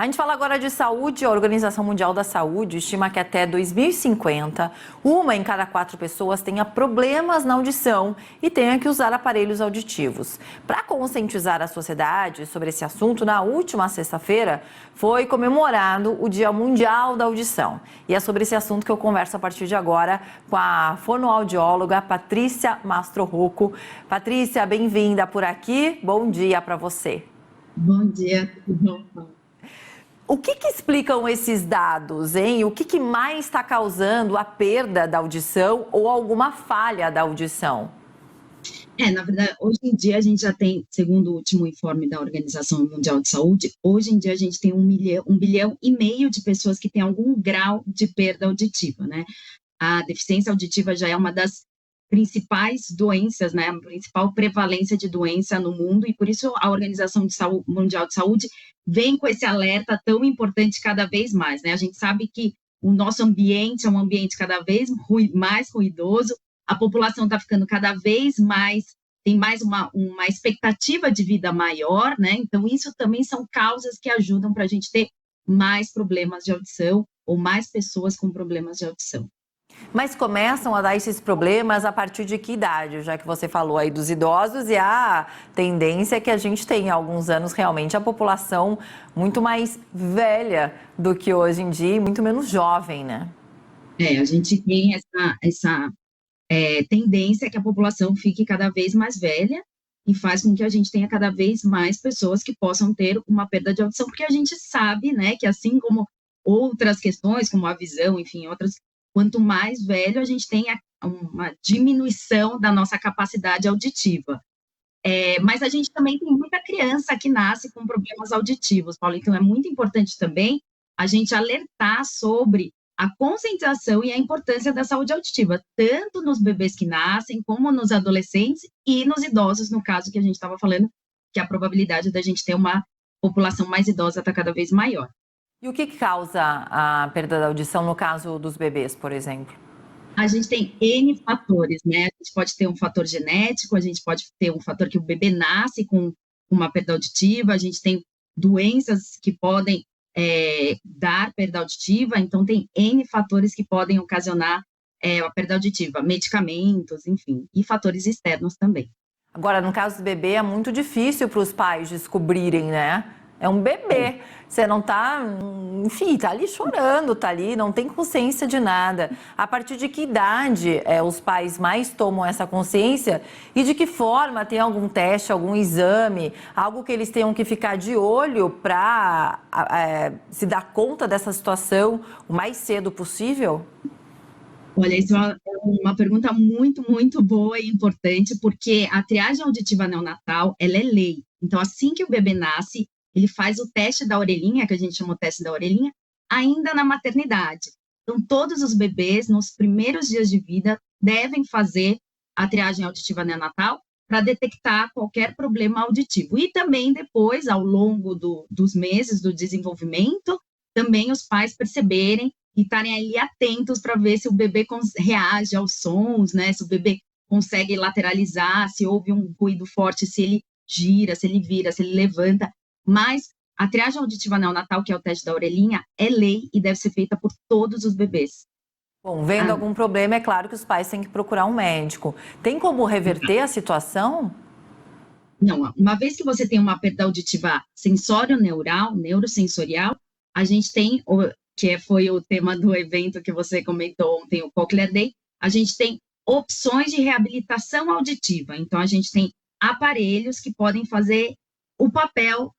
A gente fala agora de saúde. A Organização Mundial da Saúde estima que até 2050, uma em cada 4 pessoas tenha problemas na audição e tenha que usar aparelhos auditivos. Para conscientizar a sociedade sobre esse assunto, na última sexta-feira foi comemorado o Dia Mundial da Audição. E é sobre esse assunto que eu converso a partir de agora com a fonoaudióloga Patrícia Mastro Rocco. Patrícia, bem-vinda por aqui. Bom dia para você. Bom dia, tudo bom? O que explicam esses dados, hein? O que mais está causando a perda da audição ou alguma falha da audição? Na verdade, hoje em dia a gente já tem, segundo o último informe da Organização Mundial de Saúde, hoje em dia a gente tem 1,5 bilhão de pessoas que têm algum grau de perda auditiva, né? A deficiência auditiva já é uma das principais doenças, né? A principal prevalência de doença no mundo, e por isso a Organização Mundial de Saúde vem com esse alerta tão importante cada vez mais, né? A gente sabe que o nosso ambiente é um ambiente cada vez mais ruidoso, a população está ficando cada vez mais, tem mais uma expectativa de vida maior, né? Então, isso também são causas que ajudam para a gente ter mais problemas de audição ou mais pessoas com problemas de audição. Mas começam a dar esses problemas a partir de que idade? Já que você falou aí dos idosos, e a tendência é que a gente tem há alguns anos realmente a população muito mais velha do que hoje em dia e muito menos jovem, né? A gente tem essa tendência que a população fique cada vez mais velha e faz com que a gente tenha cada vez mais pessoas que possam ter uma perda de audição, porque a gente sabe, né, que assim como outras questões, como a visão, enfim, outras, quanto mais velho a gente tem uma diminuição da nossa capacidade auditiva. Mas a gente também tem muita criança que nasce com problemas auditivos, Paulo, então é muito importante também a gente alertar sobre a conscientização e a importância da saúde auditiva, tanto nos bebês que nascem, como nos adolescentes e nos idosos, no caso que a gente estava falando, que a probabilidade da gente ter uma população mais idosa está cada vez maior. E o que causa a perda da audição no caso dos bebês, por exemplo? A gente tem N fatores, né? A gente pode ter um fator genético, a gente pode ter um fator que o bebê nasce com uma perda auditiva, a gente tem doenças que podem dar perda auditiva, então tem N fatores que podem ocasionar a perda auditiva, medicamentos, enfim, e fatores externos também. Agora, no caso do bebê, é muito difícil para os pais descobrirem, né? É um bebê, você não tá, enfim, tá ali chorando, tá ali, não tem consciência de nada. A partir de que idade os pais mais tomam essa consciência e de que forma tem algum teste, algum exame, algo que eles tenham que ficar de olho para se dar conta dessa situação o mais cedo possível? Olha, isso é uma pergunta muito, muito boa e importante, porque a triagem auditiva neonatal, ela é lei. Então, assim que o bebê nasce, ele faz o teste da orelhinha, que a gente chama o teste da orelhinha, ainda na maternidade. Então, todos os bebês, nos primeiros dias de vida, devem fazer a triagem auditiva neonatal para detectar qualquer problema auditivo. E também depois, ao longo dos meses do desenvolvimento, também os pais perceberem e estarem ali atentos para ver se o bebê reage aos sons, né? Se o bebê consegue lateralizar, se houve um ruído forte, se ele gira, se ele vira, se ele levanta. Mas a triagem auditiva neonatal, que é o teste da orelhinha, é lei e deve ser feita por todos os bebês. Bom, vendo algum problema, é claro que os pais têm que procurar um médico. Tem como reverter a situação? Não, uma vez que você tem uma perda auditiva sensório-neural, neurosensorial, a gente tem, que foi o tema do evento que você comentou ontem, o Cochlear Day, a gente tem opções de reabilitação auditiva. Então, a gente tem aparelhos que podem fazer o papel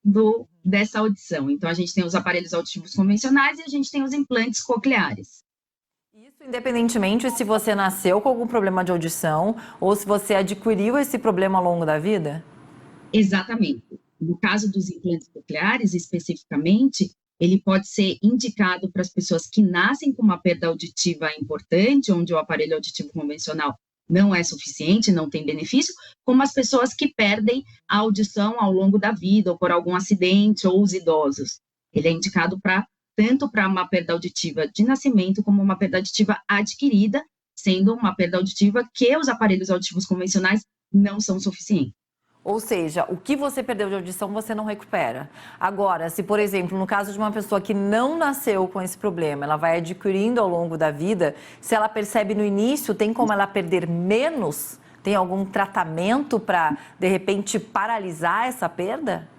dessa audição. Então, a gente tem os aparelhos auditivos convencionais e a gente tem os implantes cocleares. Isso independentemente se você nasceu com algum problema de audição ou se você adquiriu esse problema ao longo da vida? Exatamente. No caso dos implantes cocleares, especificamente, ele pode ser indicado para as pessoas que nascem com uma perda auditiva importante, onde o aparelho auditivo convencional não é suficiente, não tem benefício, como as pessoas que perdem a audição ao longo da vida, ou por algum acidente, ou os idosos. Ele é indicado tanto para uma perda auditiva de nascimento, como uma perda auditiva adquirida, sendo uma perda auditiva que os aparelhos auditivos convencionais não são suficientes. Ou seja, o que você perdeu de audição você não recupera. Agora, se por exemplo, no caso de uma pessoa que não nasceu com esse problema, ela vai adquirindo ao longo da vida, se ela percebe no início, tem como ela perder menos? Tem algum tratamento para, de repente, paralisar essa perda?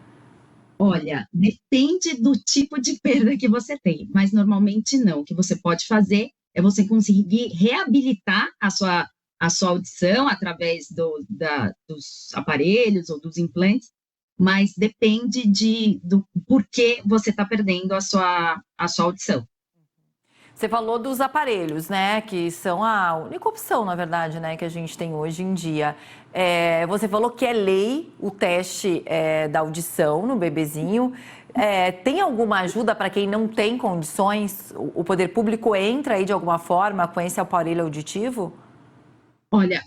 Olha, depende do tipo de perda que você tem, mas normalmente não. O que você pode fazer é você conseguir reabilitar a sua audição através dos aparelhos ou dos implantes, mas depende do porquê você está perdendo a sua audição. Você falou dos aparelhos, né? Que são a única opção, na verdade, né? Que a gente tem hoje em dia. Você falou que é lei o teste da audição no bebezinho. Tem alguma ajuda para quem não tem condições? O poder público entra aí de alguma forma com esse aparelho auditivo? Olha,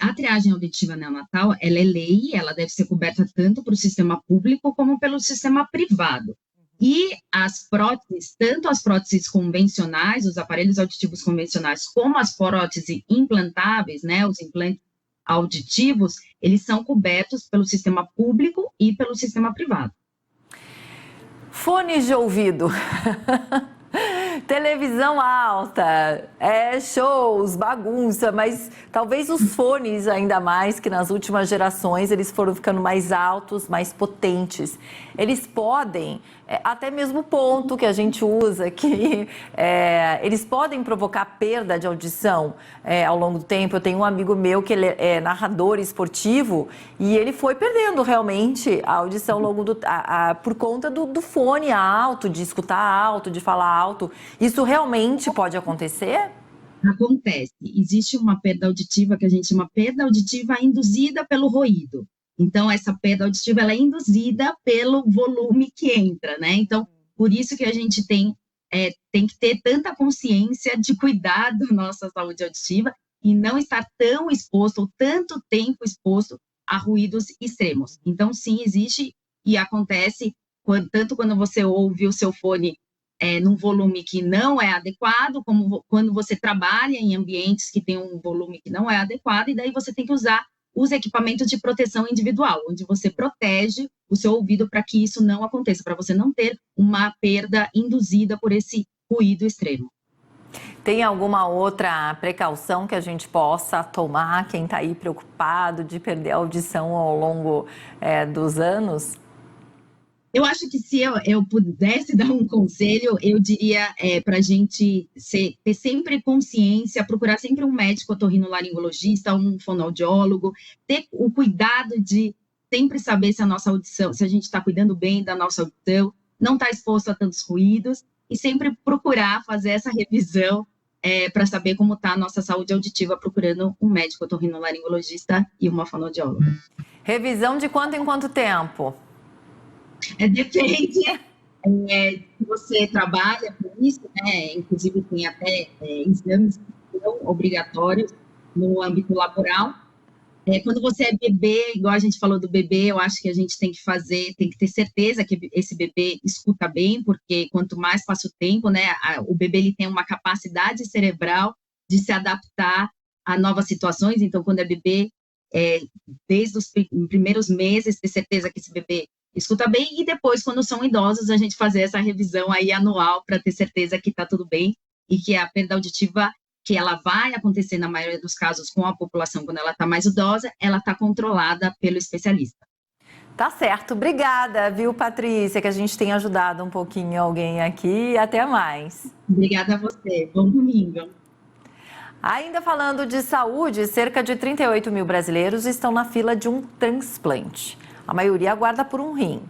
a triagem auditiva neonatal, ela é lei, ela deve ser coberta tanto para o sistema público como pelo sistema privado. E as próteses, tanto as próteses convencionais, os aparelhos auditivos convencionais, como as próteses implantáveis, né, os implantes auditivos, eles são cobertos pelo sistema público e pelo sistema privado. Fones de ouvido. Televisão alta, shows, bagunça, mas talvez os fones ainda mais, que nas últimas gerações eles foram ficando mais altos, mais potentes. Eles podem, até mesmo o ponto que a gente usa aqui, eles podem provocar perda de audição ao longo do tempo. Eu tenho um amigo meu que ele é narrador esportivo e ele foi perdendo realmente a audição ao longo por conta do fone alto, de escutar alto, de falar alto. Isso realmente pode acontecer? Acontece. Existe uma perda auditiva que a gente chama perda auditiva induzida pelo ruído. Então, essa perda auditiva ela é induzida pelo volume que entra, né? Então, por isso que a gente tem que ter tanta consciência de cuidar da nossa saúde auditiva e não estar tão exposto, ou tanto tempo exposto a ruídos extremos. Então, sim, existe e acontece tanto quando você ouve o seu fone num volume que não é adequado, como quando você trabalha em ambientes que tem um volume que não é adequado, e daí você tem que usar os equipamentos de proteção individual, onde você protege o seu ouvido para que isso não aconteça, para você não ter uma perda induzida por esse ruído extremo. Tem alguma outra precaução que a gente possa tomar, quem está aí preocupado de perder a audição ao longo dos anos? Eu acho que se eu pudesse dar um conselho, eu diria para a gente ter sempre consciência, procurar sempre um médico otorrinolaringologista, um fonoaudiólogo, ter o cuidado de sempre saber se a nossa audição, se a gente está cuidando bem da nossa audição, não está exposto a tantos ruídos, e sempre procurar fazer essa revisão para saber como está a nossa saúde auditiva, procurando um médico otorrinolaringologista e uma fonoaudióloga. Revisão de quanto em quanto tempo? Depende se você trabalha com isso, né? Inclusive tem até exames que são obrigatórios no âmbito laboral. Quando você é bebê, igual a gente falou do bebê, eu acho que a gente tem que ter certeza que esse bebê escuta bem, porque quanto mais passa o tempo, né, o bebê ele tem uma capacidade cerebral de se adaptar a novas situações. Então, quando é bebê, desde os primeiros meses, ter certeza que esse bebê escuta bem, e depois, quando são idosos, a gente fazer essa revisão aí anual para ter certeza que está tudo bem e que a perda auditiva, que ela vai acontecer na maioria dos casos com a população quando ela está mais idosa, ela está controlada pelo especialista. Tá certo. Obrigada, viu, Patrícia, que a gente tem ajudado um pouquinho alguém aqui. Até mais. Obrigada a você. Bom domingo. Ainda falando de saúde, cerca de 38 mil brasileiros estão na fila de um transplante. A maioria aguarda por um rim.